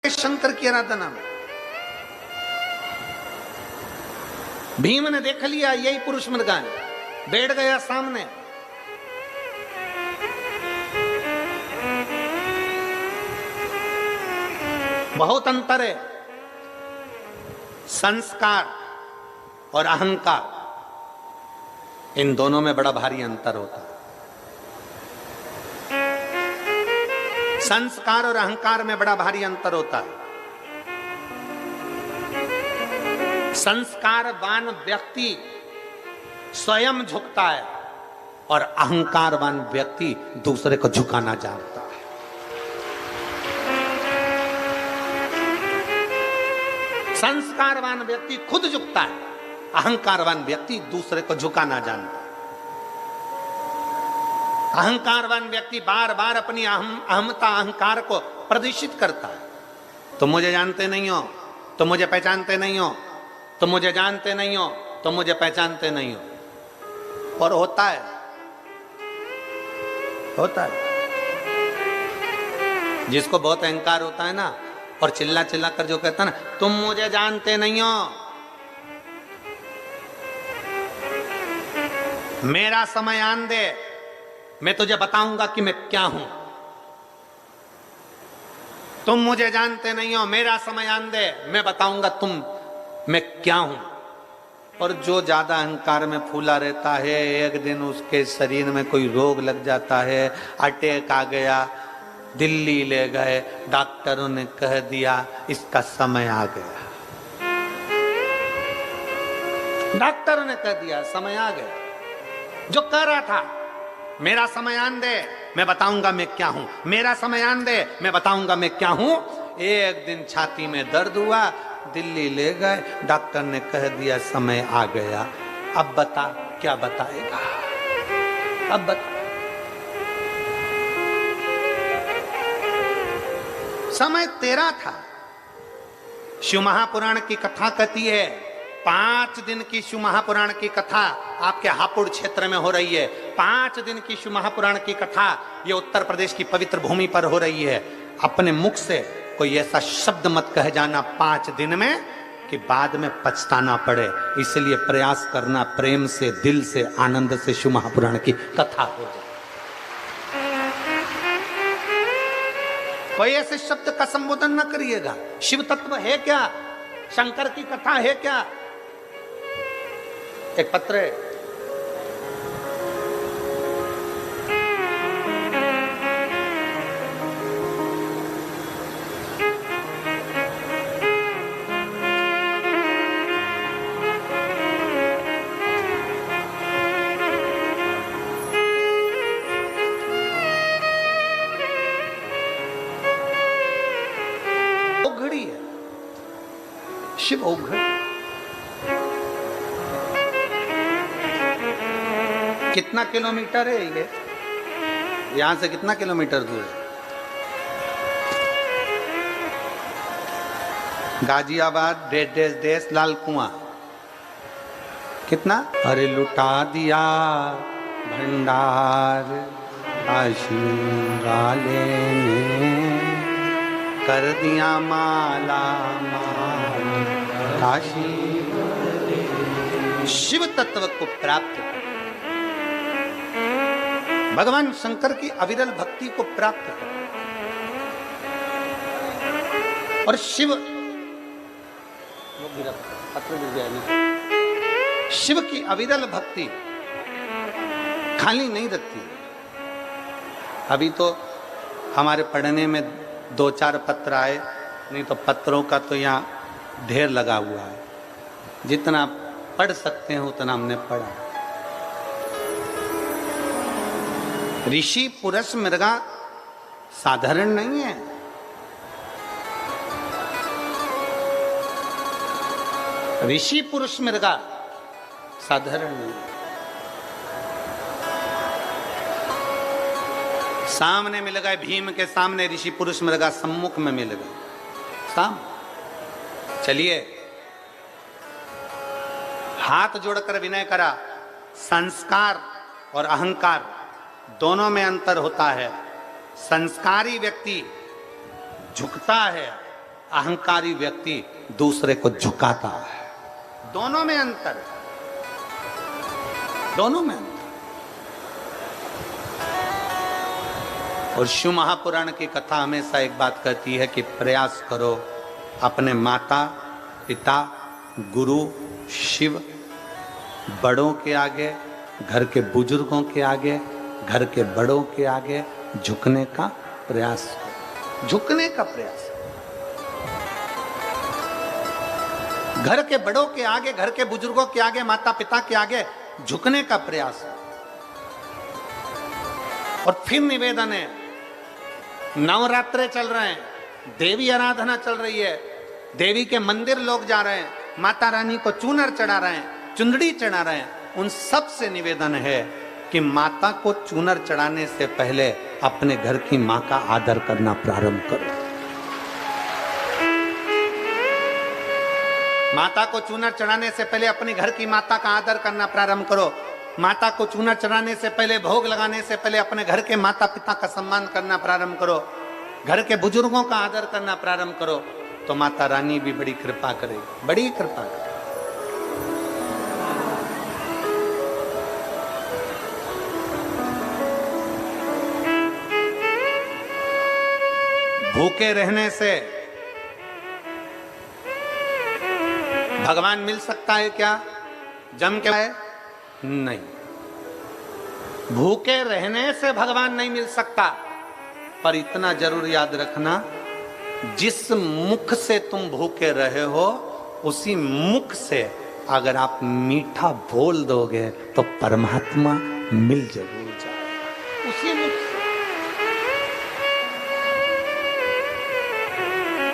शंकर की आराधना में। भीम ने देख लिया यही पुरुष मृगान, बैठ गया सामने। बहुत अंतर है संस्कार और अहंकार, इन दोनों में बड़ा भारी अंतर होता है। संस्कार और अहंकार में बड़ा भारी अंतर होता है। संस्कारवान व्यक्ति स्वयं झुकता है और अहंकारवान व्यक्ति दूसरे को झुकाना जानता है। संस्कारवान व्यक्ति खुद झुकता है, अहंकारवान व्यक्ति दूसरे को झुकाना जानता है। अहंकारवान व्यक्ति बार बार अपनी अहमता अहंकार को प्रदर्शित करता है। तुम मुझे जानते नहीं हो, तुम मुझे पहचानते नहीं हो, तुम मुझे जानते नहीं हो, तुम मुझे पहचानते नहीं हो। और होता है जिसको बहुत अहंकार होता है ना, और चिल्ला चिल्ला कर जो कहता है ना, तुम मुझे जानते नहीं हो, मेरा समय आन दे, मैं तुझे बताऊंगा कि मैं क्या हूं। तुम मुझे जानते नहीं हो, मेरा समय आन दे, मैं बताऊंगा मैं क्या हूं। और जो ज्यादा अहंकार में फूला रहता है, एक दिन उसके शरीर में कोई रोग लग जाता है, अटैक आ गया, दिल्ली ले गए, डॉक्टरों ने कह दिया इसका समय आ गया। डॉक्टरों ने कह दिया समय आ गया। जो कह रहा था मेरा समय आन दे, मैं बताऊंगा मैं क्या हूं, मेरा समय आन दे, मैं बताऊंगा मैं क्या हूं, एक दिन छाती में दर्द हुआ, दिल्ली ले गए, डॉक्टर ने कह दिया समय आ गया। अब बता क्या बताएगा, अब बता। समय तेरा था। शिव महापुराण की कथा कहती है, 5 दिन की शिव महापुराण की कथा आपके हापुड़ क्षेत्र में हो रही है। 5 दिन की शिव महापुराण की कथा ये उत्तर प्रदेश की पवित्र भूमि पर हो रही है। अपने मुख से कोई ऐसा शब्द मत कह जाना 5 दिन में कि बाद में पछताना पड़े। इसलिए प्रयास करना प्रेम से, दिल से, आनंद से शिव महापुराण की कथा हो जाए। कोई ऐसे शब्द का संबोधन न करिएगा। शिव तत्व है क्या, शंकर की कथा है क्या। एक पत्र है, ओघड़ी है, शिव ओघड़ी। कितना किलोमीटर है ये, यहां से कितना किलोमीटर दूर है? गाजियाबाद डेस लाल कुआं, कितना? अरे लुटा दिया भंडार काशी वाले ने, कर दिया माला माल काशी। शिव तत्व को प्राप्त कर, भगवान शंकर की अविरल भक्ति को प्राप्त कर, और शिव की अविरल भक्ति खाली नहीं रखती। अभी तो हमारे पढ़ने में 2-4 पत्र आए, नहीं तो पत्रों का तो यहाँ ढेर लगा हुआ है। जितना पढ़ सकते हैं उतना हमने पढ़ा। ऋषि पुरुष मृगा साधारण नहीं है। ऋषि पुरुष मृगा साधारण नहीं है। सामने मिल गए, भीम के सामने ऋषि पुरुष मृगा सम्मुख में मिल गए साम। चलिए, हाथ जोड़कर विनय करा। संस्कार और अहंकार दोनों में अंतर होता है। संस्कारी व्यक्ति झुकता है अहंकारी व्यक्ति दूसरे को झुकाता है। दोनों में अंतर है, दोनों में अंतर। और शिव महापुराण की कथा हमेशा एक बात कहती है कि प्रयास करो अपने माता पिता गुरु शिव बड़ों के आगे, घर के बुजुर्गों के आगे, घर के बड़ों के आगे झुकने का प्रयास करो, झुकने का प्रयास। घर के बड़ों के आगे, घर के बुजुर्गों के आगे, माता पिता के आगे झुकने का प्रयास। और फिर निवेदन है, नवरात्रे चल रहे हैं, देवी आराधना चल रही है, देवी के मंदिर लोग जा रहे हैं, माता रानी को चूनर चढ़ा रहे हैं, चुंदड़ी चढ़ा रहे हैं। उन सब से निवेदन है कि माता को चूनर चढ़ाने से पहले अपने घर की मां का आदर करना प्रारंभ करो। माता को चूनर चढ़ाने से पहले अपनी घर की माता का आदर करना प्रारंभ करो। माता को चूनर चढ़ाने से पहले, भोग लगाने से पहले अपने घर के माता पिता का सम्मान करना प्रारंभ करो। घर के बुजुर्गों का आदर करना प्रारंभ करो, तो माता रानी भी बड़ी कृपा करेगी, बड़ी कृपा करेगी। भूखे रहने से भगवान मिल सकता है क्या? जम के है? नहीं, भूखे रहने से भगवान नहीं मिल सकता। पर इतना जरूर याद रखना, जिस मुख से तुम भूखे रहे हो उसी मुख से अगर आप मीठा बोल दोगे तो परमात्मा मिल जरूर जाए। उसी मुख से,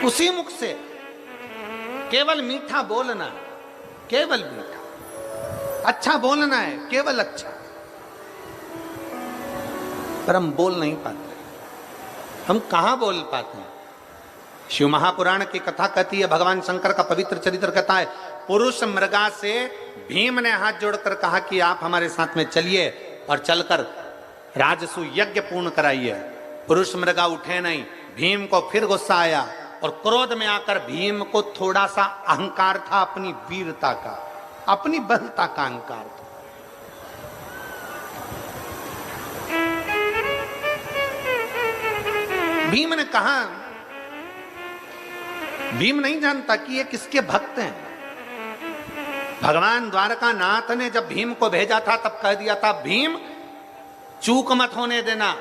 उसी मुख से केवल मीठा बोलना, केवल मीठा, अच्छा बोलना है, केवल अच्छा। पर हम बोल नहीं पाते, हम कहां बोल पाते हैं? शिव महापुराण की कथा कहती है, भगवान शंकर का पवित्र चरित्र कहता है, पुरुष मृगा से भीम ने हाथ जोड़कर कहा कि आप हमारे साथ में चलिए और चलकर राजसु यज्ञ पूर्ण कराइए। पुरुष मृगा उठे नहीं। भीम को फिर गुस्सा आया और क्रोध में आकर भीम को थोड़ा सा अहंकार था, अपनी वीरता का, अपनी बलता का अहंकार था। भीम ने कहा, भीम नहीं जानता कि ये किसके भक्त हैं। भगवान द्वारका नाथ ने जब भीम को भेजा था तब कह दिया था, भीम चूक मत होने देना,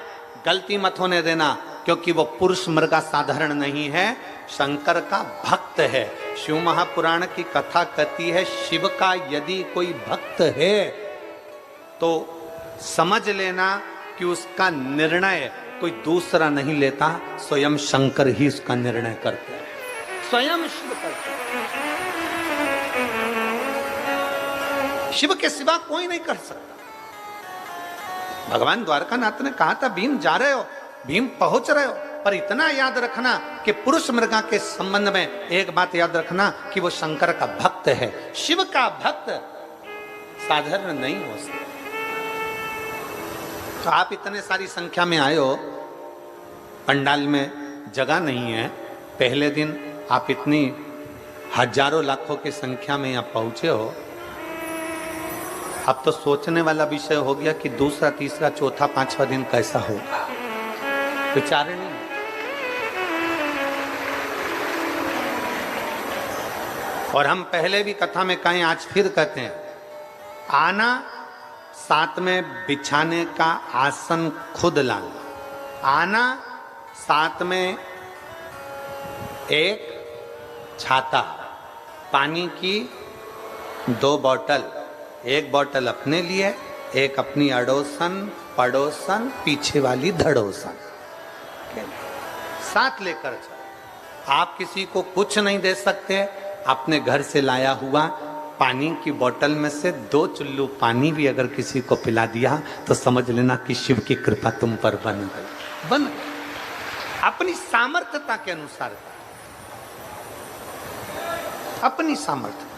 गलती मत होने देना, क्योंकि वो पुरुष मृगा साधारण नहीं है, शंकर का भक्त है। शिव महापुराण की कथा कहती है, शिव का यदि कोई भक्त है तो समझ लेना कि उसका निर्णय कोई दूसरा नहीं लेता, स्वयं शंकर ही उसका निर्णय करते हैं, स्वयं शिव करते हैं। शिव के सिवा कोई नहीं कर सकता। भगवान द्वारकानाथ ने कहा था, भीम जा रहे हो, भीम पहुंच रहे हो, पर इतना याद रखना कि पुरुष मृगा के संबंध में एक बात याद रखना कि वो शंकर का भक्त है। शिव का भक्त साधारण नहीं हो सकता। तो आप इतने सारी संख्या में आए हो, पंडाल में जगह नहीं है, पहले दिन आप इतनी हजारों लाखों की संख्या में यहाँ पहुंचे हो। अब तो सोचने वाला विषय हो गया कि दूसरा तीसरा चौथा पांचवा दिन कैसा होगा, विचारे नहीं। और हम पहले भी कथा में कहें, आज फिर कहते हैं, आना साथ में बिछाने का आसन खुद लाना, आना साथ में एक छाता, पानी की 2 बोतल, एक बोतल अपने लिए, एक अपनी अड़ोसन पड़ोसन पीछे वाली धड़ोसन साथ लेकर चलो। आप किसी को कुछ नहीं दे सकते, अपने घर से लाया हुआ पानी की बोतल में से 2 चुल्लू पानी भी अगर किसी को पिला दिया तो समझ लेना कि शिव की कृपा तुम पर बन गई, बन गई। अपनी सामर्थ्यता के अनुसार, अपनी सामर्थ्य।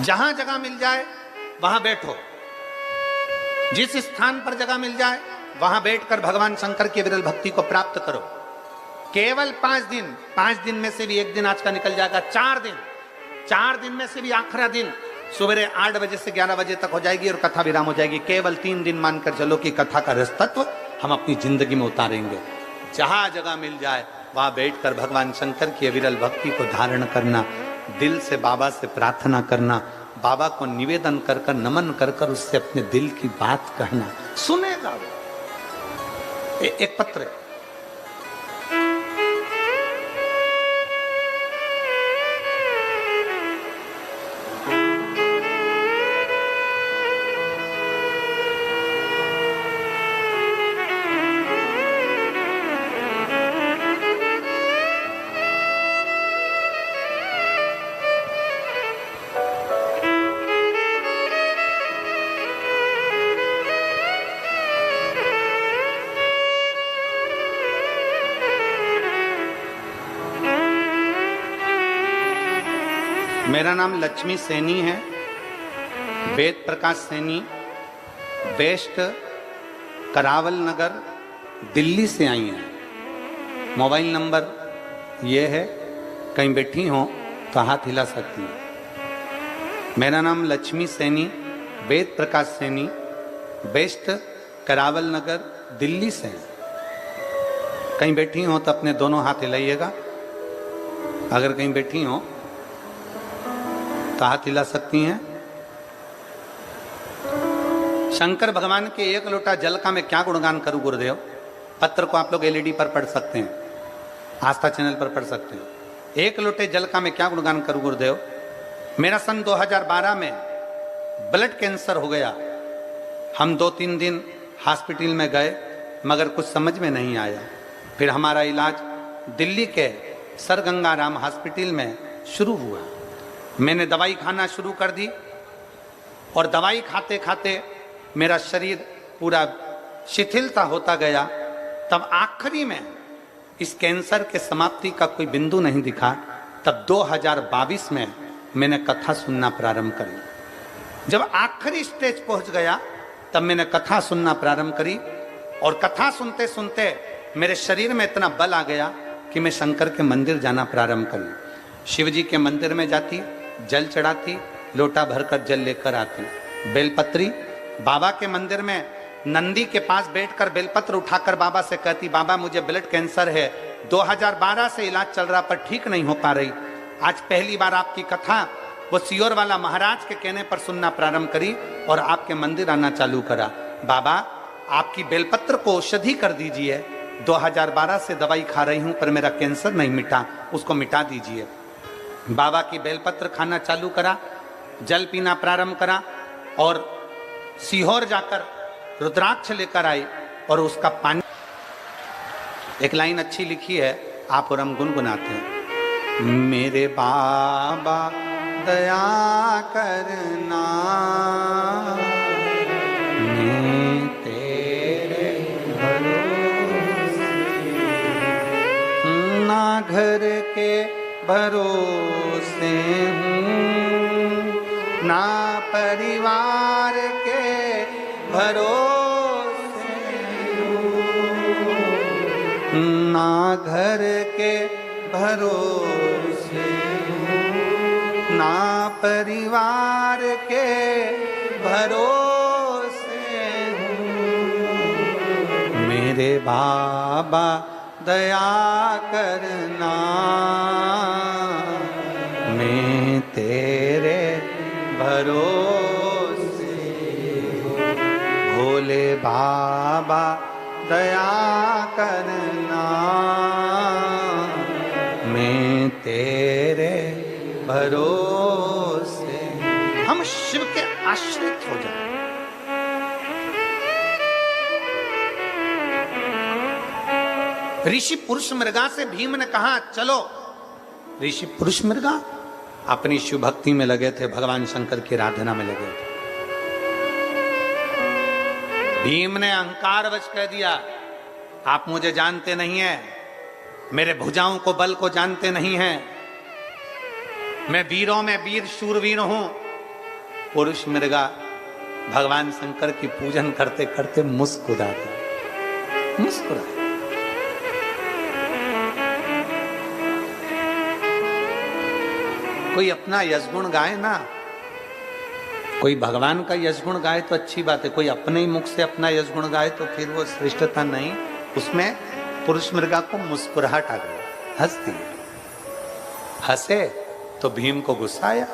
जहां जगह मिल जाए वहां बैठो, जिस स्थान पर जगह मिल जाए वहां बैठकर भगवान शंकर की विरल भक्ति को प्राप्त करो। केवल 5 दिन में से भी एक दिन आज का निकल जाएगा, 4 दिन में से भी आखिरी दिन सवेरे 8 बजे से 11 बजे तक हो जाएगी और कथा विराम हो जाएगी। केवल 3 दिन मानकर चलो कि कथा का रस तत्व हम अपनी जिंदगी में उतारेंगे। जहां जगह मिल जाए वहां बैठकर भगवान शंकर की विरल भक्ति को धारण करना, दिल से बाबा से प्रार्थना करना, बाबा को निवेदन कर कर नमन कर कर उससे अपने दिल की बात कहना, सुनेगा वो। एक पत्र है, मेरा नाम लक्ष्मी सैनी है, वेद प्रकाश सैनी, वेस्ट करावल नगर, दिल्ली से आई हैं। मोबाइल नंबर ये है, कहीं बैठी हो तो हाथ हिला सकती हैं। मेरा नाम लक्ष्मी सैनी, वेद प्रकाश सैनी, वेस्ट करावल नगर, दिल्ली से हैं। कहीं बैठी हो तो अपने दोनों हाथ हिलाइएगा। अगर कहीं बैठी हो तो हाथ हिला सकती हैं। शंकर भगवान के एक लोटा जल का मैं क्या गुणगान करूं गुरुदेव। पत्र को आप लोग एलईडी पर पढ़ सकते हैं, आस्था चैनल पर पढ़ सकते हैं। एक लोटे जल का मैं क्या गुणगान करूं गुरुदेव। मेरा सन 2012 में ब्लड कैंसर हो गया। हम 2-3 दिन हॉस्पिटल में गए मगर कुछ समझ में नहीं आया। फिर हमारा इलाज दिल्ली के सर गंगाराम हॉस्पिटल में शुरू हुआ। मैंने दवाई खाना शुरू कर दी और दवाई खाते खाते मेरा शरीर पूरा शिथिलता होता गया। तब आखिरी में इस कैंसर के समाप्ति का कोई बिंदु नहीं दिखा। तब 2022 में मैंने कथा सुनना प्रारंभ करी। जब आखिरी स्टेज पहुंच गया तब मैंने कथा सुनना प्रारंभ करी और कथा सुनते सुनते मेरे शरीर में इतना बल आ गया कि मैं शंकर के मंदिर जाना प्रारंभ करी। शिव जी के मंदिर में जाती, जल चढ़ाती, लोटा भरकर जल लेकर आती। बेलपत्री बाबा के मंदिर में नंदी के पास बैठकर बेलपत्र उठाकर बाबा से कहती, बाबा मुझे ब्लड कैंसर है, 2012 से इलाज चल रहा पर ठीक नहीं हो पा रही। आज पहली बार आपकी कथा वो सियोर वाला महाराज के कहने पर सुनना प्रारंभ करी और आपके मंदिर आना चालू करा। बाबा आपकी बेलपत्र को औषधि कर दीजिए। 2012 से दवाई खा रही हूं पर मेरा कैंसर नहीं मिटा, उसको मिटा दीजिए। बाबा की बेलपत्र खाना चालू करा, जल पीना प्रारंभ करा और सीहोर जाकर रुद्राक्ष लेकर आई और उसका पानी। एक लाइन अच्छी लिखी है, आप और हम गुनगुनाते हैं। मेरे बाबा दया करना, मैं तेरे भरोसे, ना घर के भरोसे हूँ, ना परिवार के भरोसे हूँ, ना घर के भरोसे हूँ, ना परिवार के भरोसे हूँ। मेरे बाबा दया करना, मैं तेरे भरोसे हूँ। भोले बाबा दया करना, मैं तेरे भरोसे। हम शिव के आश्रित हो जाए। ऋषि पुरुष मृगा से भीम ने कहा चलो। ऋषि पुरुष मृगा अपनी शिव भक्ति में लगे थे, भगवान शंकर की आराधना में लगे थे। भीम ने अहंकारवश कह दिया, आप मुझे जानते नहीं हैं, मेरे भुजाओं को बल को जानते नहीं हैं, मैं वीरों में वीर शूरवीर हूं। पुरुष मृगा भगवान शंकर की पूजन करते करते मुस्कुराता। मुस्कुराए। कोई अपना यशगुण गाए ना, कोई भगवान का यशगुण गाए तो अच्छी बात है, कोई अपने ही मुख से अपना यशगुण गाए तो फिर वो श्रेष्ठता नहीं। उसमें पुरुष मृगा को मुस्कुराहट आ गई, हंसती है। हंसे तो भीम को गुस्सा आया।